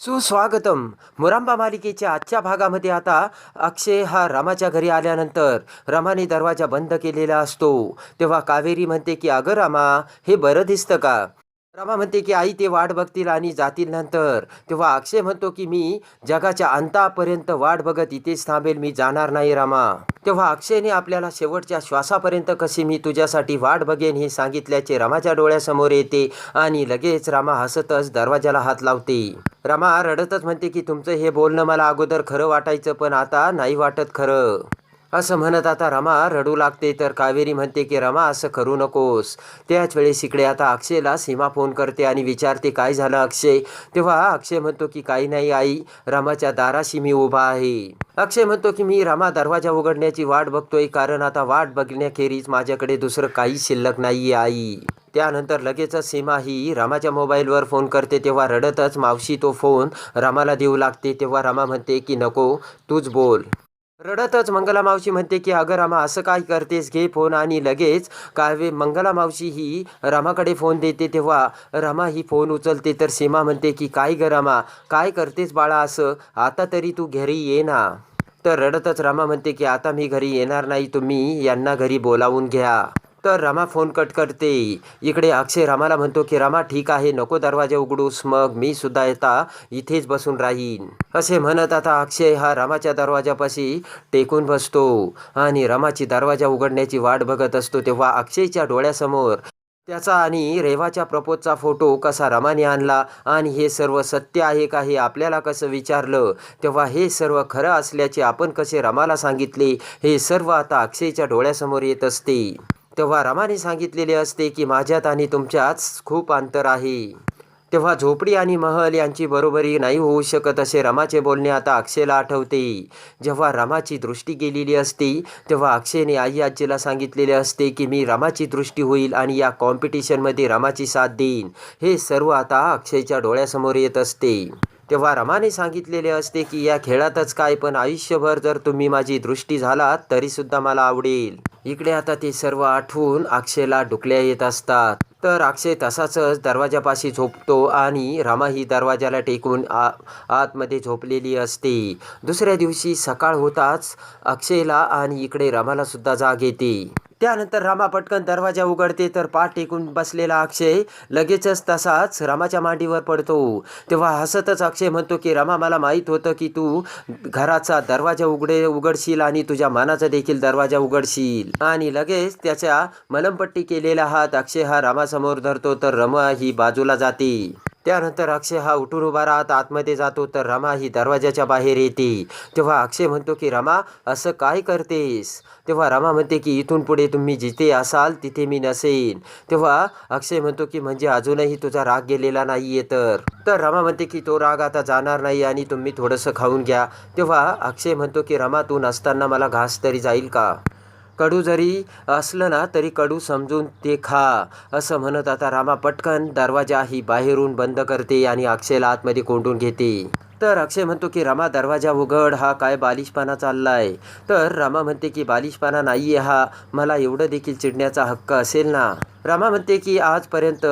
सुस्वागतम. मुरांबा मालिकेच्या आजच्या भागामध्ये आता अक्षय हा रामाच्या घरी आल्यानंतर रामाने दरवाजा बंद केलेला असतो. तेव्हा कावेरी म्हणते की अगं रामा, हे बरं दिसतं का? रामा म्हणते की आई ते वाट बघतील आणि जातील नंतर. तेव्हा अक्षय म्हणतो की मी जगाच्या अंतापर्यंत वाट बघत इथेच थांबेल, मी जाणार नाही रामा. तेव्हा अक्षयने आपल्याला शेवटच्या श्वासापर्यंत कशी मी तुझ्यासाठी वाट बघेन हे सांगितल्याचे रामाच्या डोळ्यासमोर येते आणि लगेच रामा हसतच दरवाजाला हात लावते. रमा रडतच म्हणते की तुमचं हे बोलणं मला अगोदर खरं वाटायचं, पण आता नाही वाटत खरं. असं म्हणत आता रमा रडू लागते. तर कावेरी म्हणते की रमा, असं करू नकोस. त्याच वेळेस इकडे आता अक्षयला सीमा फोन करते आणि विचारते काय झालं अक्षय. तेव्हा अक्षय म्हणतो की काही नाही आई, रमाच्या दाराशी मी उभा आहे. अक्षय म्हणतो की मी रमा दरवाजा उघडण्याची वाट बघतोय, कारण आता वाट बघण्याखेरीज माझ्याकडे दुसरं काही शिल्लक नाहीये आई. त्यानंतर लगेचच सीमा ही रामाच्या मोबाईलवर फोन करते. तेव्हा रडतच मावशी तो फोन रामाला देऊ लागते. तेव्हा रामा म्हणते की नको, तूच बोल. रडतच मंगला मावशी म्हणते की अगं रामा, असं काय करतेस, घे फोन. आणि लगेच मंगला मावशी ही रामाकडे फोन देते. तेव्हा रामा ही फोन उचलते. तर सीमा म्हणते की काय ग रामा, काय करतेस बाळा असं, आता तरी तू घरी ये ना. तर रडतच रामा म्हणते की आता मी घरी येणार नाही, तुम्ही यांना घरी बोलावून घ्या. तर रमा फोन कट करते. इकडे अक्षय रामाला म्हणतो की रमा ठीक आहे, नको दरवाजा उघडूस, मग मी सुद्धा येता इथेच बसून राहीन. असे म्हणत आता अक्षय हा रामाच्या दरवाजापाशी टेकून बसतो आणि रामाची दरवाजा उघडण्याची वाट बघत असतो. तेव्हा अक्षयच्या डोळ्यासमोर त्याचा आणि रेवाच्या प्रपोजचा फोटो कसा रमाने आणला आणि हे सर्व सत्य आहे का हे आपल्याला कसं विचारलं, तेव्हा हे सर्व खरं असल्याचे आपण कसे रमाला सांगितले, हे सर्व आता अक्षयच्या डोळ्यासमोर येत असते. तेव्हा रमाने सांगितलेले असते की माझ्यात आणि तुमच्यात खूप अंतर आहे. तेव्हा झोपडी आणि महल यांची बरोबरी नाही होऊ शकत, असे रमाचे बोलणे आता अक्षयला आठवते. जेव्हा रमाची दृष्टी गेलेली असते तेव्हा अक्षयने आई आजीला सांगितलेले असते की मी रमाची दृष्टी होईल आणि या कॉम्पिटिशनमध्ये रमाची साथ देईन. हे सर्व आता अक्षयच्या डोळ्यासमोर येत असते. तेव्हा रमाने सांगितलेले असते की या खेळातच काय, पण आयुष्यभर जर तुम्ही माझी दृष्टी झालात तरीसुद्धा मला आवडेल. इकडे आता ते सर्व आठवून अक्षयला डुकल्या येत असतात. तर अक्षय तसाच दरवाजापाशी झोपतो आणि रमा ही दरवाजाला टेकून आतमध्ये झोपलेली असते. दुसऱ्या दिवशी सकाळ होताच अक्षयला आणि इकडे रमाला सुद्धा जाग येते. त्यानंतर रामा पटकन दरवाजा उघडते. तर पाठ टेकून बसलेला अक्षय लगेचच तसाच रामाच्या मांडीवर पडतो. तेव्हा हसतच अक्षय म्हणतो की रमा, मला माहीत होतं की तू घराचा दरवाजा उघडशील आणि तुझ्या मनाचा देखील दरवाजा उघडशील. आणि लगेच त्याच्या मलमपट्टी केलेला हात अक्षय हा रामासमोर धरतो. तर रमा ही बाजूला जाते. त्यानंतर अक्षय हा उठून उभा राहत आतमध्ये जातो. तर रमा ही दरवाजाच्या बाहेर येते. तेव्हा अक्षय म्हणतो की रमा, असं काय करतेस. तेव्हा रमा म्हणते की इथून पुढे तुम्ही जिथे असाल तिथे मी नसेन. तेव्हा अक्षय म्हणतो की म्हणजे अजूनही तुझा राग गेलेला नाहीये तर रमा म्हणते की तो राग आता जाणार नाही आणि तुम्ही थोडंसं खाऊन घ्या. तेव्हा अक्षय म्हणतो की रमा, तू नसताना मला घास तरी जाईल का, कडू जरी असलं ना तरी कडू समजून ते खा. असं म्हणत आता रामा पटकन दरवाजा ही बाहेरून बंद करते आणि अक्षयला आतमध्ये कोंडून घेते. तर अक्षय म्हणतो की रमा दरवाजा उघड, हा काय बालिशपणा चाललाय. तर रमा म्हणते की बालिशपणा नाहीये हा, मला एवढं देखील चिडण्याचा हक्क असेल ना. रमा म्हणते की आजपर्यंत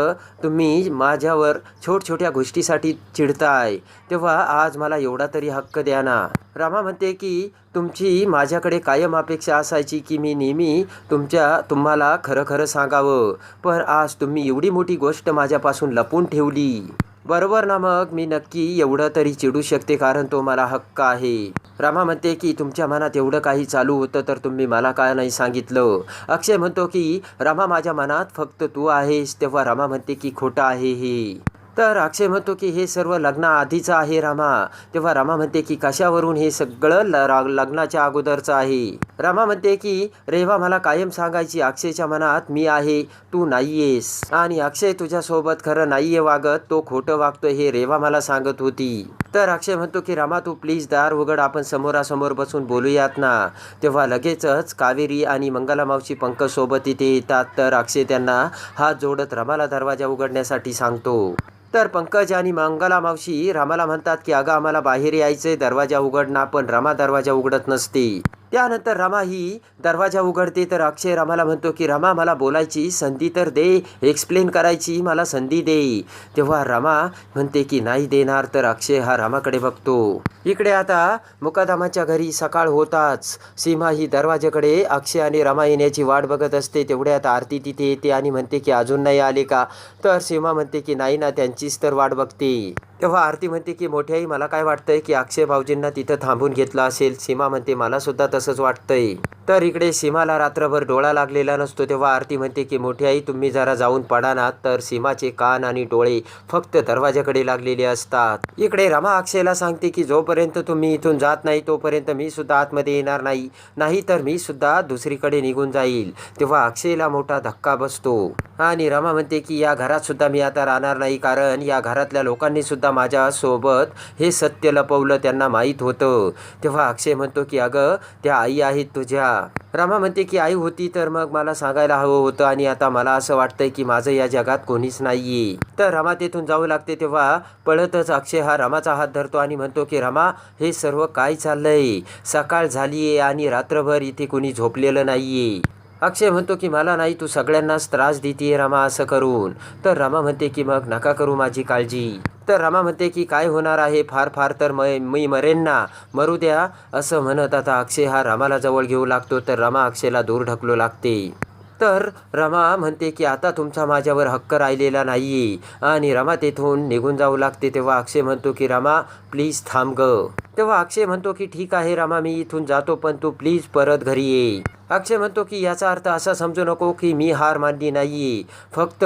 तुम्ही माझ्यावर छोट्या गोष्टीसाठी चिडताय, तेव्हा आज मला एवढा तरी हक्क द्या ना. रमा म्हणते की तुमची माझ्याकडे कायम अपेक्षा असायची की मी नेहमी तुम्हाला खरं खरं सांगावं, पण आज तुम्ही एवढी मोठी गोष्ट माझ्यापासून लपून ठेवली. बरोबर ना, मग मी नक्की एवढं तरी चिडू शकते, कारण तो मला हक्क आहे. रमा म्हणते की तुमच्या मनात एवढं काही चालू होतं तर तुम्ही मला काय नाही सांगितलं. अक्षय म्हणतो की रमा, माझ्या मनात फक्त तू आहेस. तेव्हा रमा म्हणते की खोटं आहे हे. तर अक्षय म्हणतो की हे सर्व लग्नाआधीचं आहे रमा. तेव्हा रमा म्हणते की कशावरून, हे सगळं लग्नाच्या अगोदरचं आहे. रमा म्हणते की रेवा मला कायम सांगायची अक्षयच्या मनात मी आहे, तू नाहीयेस, आणि अक्षय तुझ्यासोबत खरं नाहीये वागत, तो खोटं वागतोय हे रेवा मला सांगत होती. तर अक्षय म्हणतो की रमा, तू प्लीज दार उघड, आपण समोरासमोर बसून बोलूयात ना. तेव्हा लगेचच कावेरी आणि मंगला मावशी पंकज सोबत इथे येतात. तर अक्षय त्यांना हात जोडत रमाला दरवाजा उघडण्यासाठी सांगतो. तर पंकज आणि मंगला मावशी रामाला म्हणतात की अगं आम्हाला बाहेर यायचंय, दरवाजा उघड ना, पण रमा दरवाजा उघडत नसते. त्यानंतर रमा ही दरवाजा उघडते तर अक्षय रमाला म्हणतो की रमा मला बोलायची संधी तर दे, एक्सप्लेन करायची मला संधी दे. तेव्हा रमा म्हणते की नाही देणार. तर अक्षय हा रमाकडे बघतो. इकडे आता मुकादमाच्या घरी सकाळ होताच सीमा ही दरवाजाकडे अक्षय आणि रमा येण्याची वाट बघत असते. तेवढ्यात आरती तिथे येते आणि म्हणते की अजून नाही आले का. तर सीमा म्हणते की नाही ना, त्यांचीच तर वाट बघते. तेव्हा आरती म्हणते की मोठ्याई मला काय वाटतंय की अक्षय भाऊजींना तिथं थांबून घेतलं असेल. सीमा म्हणते मला सुद्धा तसंच वाटतंय. तर इकडे सीमाला रात्रभर डोळा लागलेला नसतो. तेव्हा आरती म्हणते की मोठ्याई तुम्ही जरा जाऊन पडा ना. तर सीमाचे कान आणि डोळे फक्त दरवाजाकडे लागलेले असतात. इकडे रमा अक्षयला सांगते की जोपर्यंत तुम्ही इथून जात नाही तोपर्यंत मी सुद्धा आतमध्ये येणार नाही, नाही तर मी सुद्धा दुसरीकडे निघून जाईल. तेव्हा अक्षयला मोठा धक्का बसतो आणि रमा म्हणते की या घरात सुद्धा मी आता राहणार नाही, कारण या घरातल्या लोकांनी सुद्धा माझ्यासोबत हे सत्य लपवलं, त्यांना माहीत होतं. तेव्हा अक्षय म्हणतो की अगं त्या आई आहेत तुझ्या. रमा म्हणते की आई होती तर मग मला सांगायला हवं होतं आणि आता मला असं वाटतंय की माझं या जगात कोणीच नाहीये. तर रमा तेथून जाऊ लागते. तेव्हा पळतच अक्षय हा रमाचा हात धरतो आणि म्हणतो की रमा हे सर्व काय चाललंय. सकाळ झालीये आणि रात्रभर इथे कोणी झोपलेलं नाहीये. अक्षय म्हणतो की मला नाही, तू सगळ्यांनाच त्रास देतीये रमा असं करून. तर रमा म्हणते की मग नका करू माझी काळजी. तर रमा म्हणते की काय होणार आहे, फार फार तर मी मरेन ना, मरू द्या असं म्हणत आता अक्षय हा रमाला जवळ घेऊ लागतो. तर रमा अक्षयला दूर ढकलू लागते. तर रमा म्हणते की आता तुमचा माझ्यावर हक्क राहिलेला नाहीये आणि रमा तेथून निघून जाऊ लागते. तेव्हा अक्षय म्हणतो की रमा प्लीज थांब ग. तेव्हा अक्षय म्हणतो की ठीक आहे रमा मी इथून जातो, पण तू प्लीज परत घरी ये. अक्षय म्हणतो की याचा अर्थ असा समजू नको की मी हार मानली नाहीये, फक्त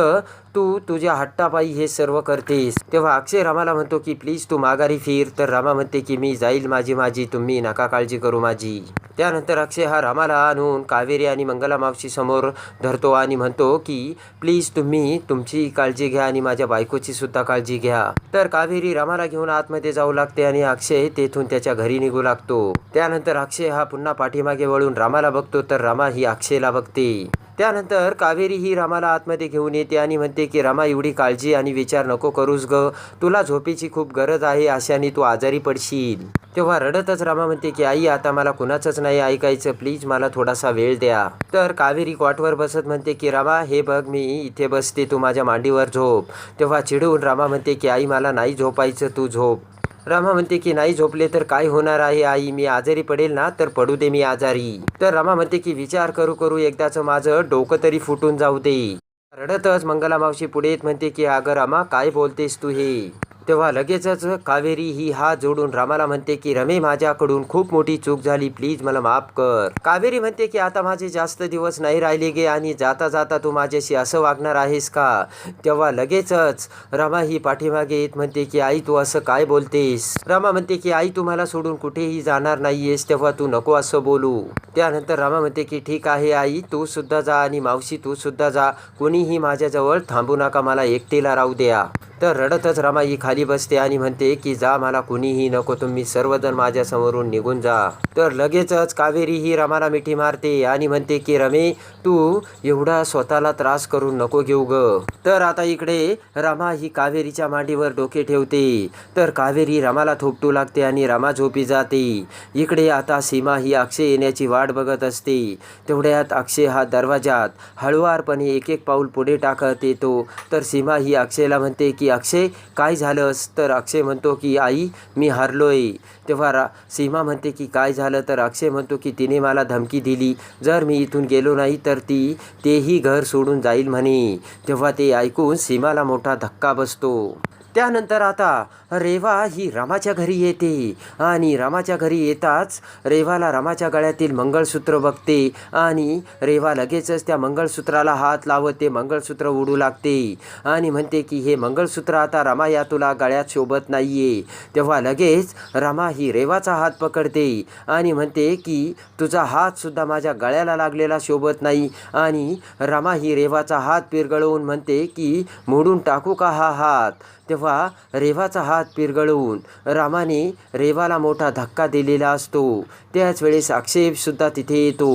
तू तुझ्या हट्टापायी हे सर्व करतेस. तेव्हा अक्षय रमाला म्हणतो की प्लीज तू माघारी फिर. तर रमा म्हणते की मी जाईल माझी, तुम्ही नका काळजी करू माझी. त्यानंतर अक्षय हा रमाला आणून कावेरी आणि मंगला मावशी समोर धरतो आणि म्हणतो की प्लीज तुम्ही तुमची काळजी घ्या आणि माझ्या बायकोची सुद्धा काळजी घ्या. तर कावेरी रमाला घेऊन आतमध्ये जाऊ लागते आणि अक्षय तेथून त्याच्या घरी निघू लागतो. त्यानंतर अक्षय हा पुन्हा पाठीमागे वळून रमाला बघतो. तर रमा ही अक्षयला बघते. त्यानंतर कावेरी ही रमाला आतमध्ये घेऊन येते आणि म्हणते की रमा एवढी काळजी आणि विचार नको करूस ग, तुला झोपेची खूप गरज आहे, अशाने तू आजारी पडशील. तेव्हा रडतच रमा म्हणते की आई आता मला कुणाचंच नाही ऐकायचं, प्लीज मला थोडासा वेळ द्या. तर कावेरी कॉटवर बसत म्हणते की रमा हे बघ मी इथे बसते, तू माझ्या मांडीवर झोप. तेव्हा चिडून रमा म्हणते की आई मला नाही झोपायचं, तू झोप. रमा म्हणते की नाही झोपले तर काय होणार आहे आई, मी आजारी पडेल ना, तर पडू दे मी आजारी. तर रमा म्हणते की विचार करू करू एकदाच माझं डोकं तरी फुटून जाऊ दे. रडतच मंगला मावशी पुढे येत म्हणते की अगं रमा काय बोलतेस तू हे. तेव्हा लगेचच कावेरी ही हात जोडून रामाला म्हणते की रमे माझ्याकडून खूप मोठी चूक झाली, प्लीज मला माफ कर. कावेरी म्हणते की आता माझे जास्त दिवस नाही राहिले गे आणि जाता जाता तू माझ्याशी असं वागणार आहेस का. तेव्हा लगेचच रमा ही पाठीमागे येत म्हणते की आई तू असं काय बोलतेस. रमा म्हणते की आई तू मला सोडून कुठेही जाणार नाहीयेस, तेव्हा तू नको असं बोलू. त्यानंतर रमा म्हणते की ठीक आहे आई तू सुद्धा जा आणि मावशी तू सुद्धा जा, कोणीही माझ्याजवळ थांबू नका, मला एकटीला राहू द्या. तर रडतच रमा ही खाली बसते आणि म्हणते की जा मला कुणीही नको, तुम्ही सर्वजण माझ्या समोरून निघून जा. तर लगेचच कावेरी ही रमाला मिठी मारते आणि म्हणते की रमे तू एवढा स्वतःला त्रास करून नको घेऊ ग. तर आता इकडे रमा ही कावेरीच्या मांडीवर डोके ठेवते. तर कावेरी रमाला थोपटू लागते आणि रमा झोपी जाते. इकडे आता सीमा ही अक्षय येण्याची वाट बघत असते. तेवढ्यात अक्षय हा दरवाजात हळुवारपणे एक एक पाऊल पुढे टाकत येतो. तर सीमा ही अक्षयला म्हणते की अक्षय काय झालंस. तर अक्षय म्हणतो की आई मी हारलोय. तेव्हा सीमा म्हणते की काय झालं. तर अक्षय म्हणतो की तिने मला धमकी दिली, जर मी इथून गेलो नाही तर तेही घर सोडून जाईल म्हणे. तेव्हा ते ऐकून सीमाला मोठा धक्का बसतो. त्यानंतर आता रेवा ही रमाच्या घरी येते आणि रमाच्या घरी येताच रेवाला रमाच्या गळ्यातील मंगळसूत्र बघते आणि रेवा लगेचच त्या मंगळसूत्राला हात लावत ते मंगळसूत्र उडू लागते आणि म्हणते की हे मंगळसूत्र आता रमा या तुला गळ्यात शोभत नाहीये. तेव्हा लगेच रमा ही रेवाचा हात पकडते आणि म्हणते की तुझा हात सुद्धा माझ्या गळ्याला लागलेला शोभत नाही. आणि रमा ही रेवाचा हात पिरगळवून म्हणते की मोडून टाकू का हा हात. तेव्हा तेव्हा रेवाचा हात पिरगळून रामाने रेवाला मोठा धक्का दिलेला असतो. त्याच वेळेस अक्षयसुद्धा तिथे येतो.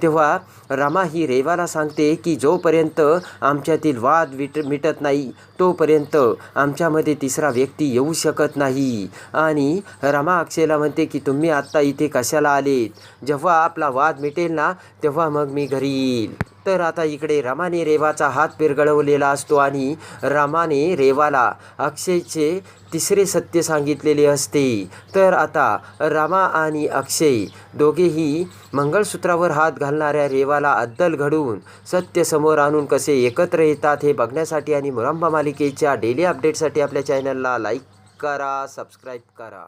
तेव्हा रमा ही रेवाला सांगते की जोपर्यंत आमच्यातील वाद मिटत नाही तोपर्यंत आमच्यामध्ये तिसरा व्यक्ती येऊ शकत नाही. आणि रमा अक्षयला म्हणते की तुम्ही आत्ता इथे कशाला आलेत? जेव्हा आपला वाद मिटेल ना तेव्हा मग मी घरी येईल. तर आता इकडे रमाने रेवाचा हात पिरगळवलेला असतो आणि रमाने रेवाला अक्षयचे तिसरे सत्य सांगितलेले असते. तर आता रमा आणि अक्षय दोघेही मंगळसूत्रावर हात घालणाऱ्या रेवाला अद्दल घडून सत्य समोर आणून कसे एकत्र येतात हे बघण्यासाठी आणि मुरंबा मालिकेच्या डेली अपडेटसाठी आपल्या चॅनलला लाईक करा, सबस्क्राईब करा.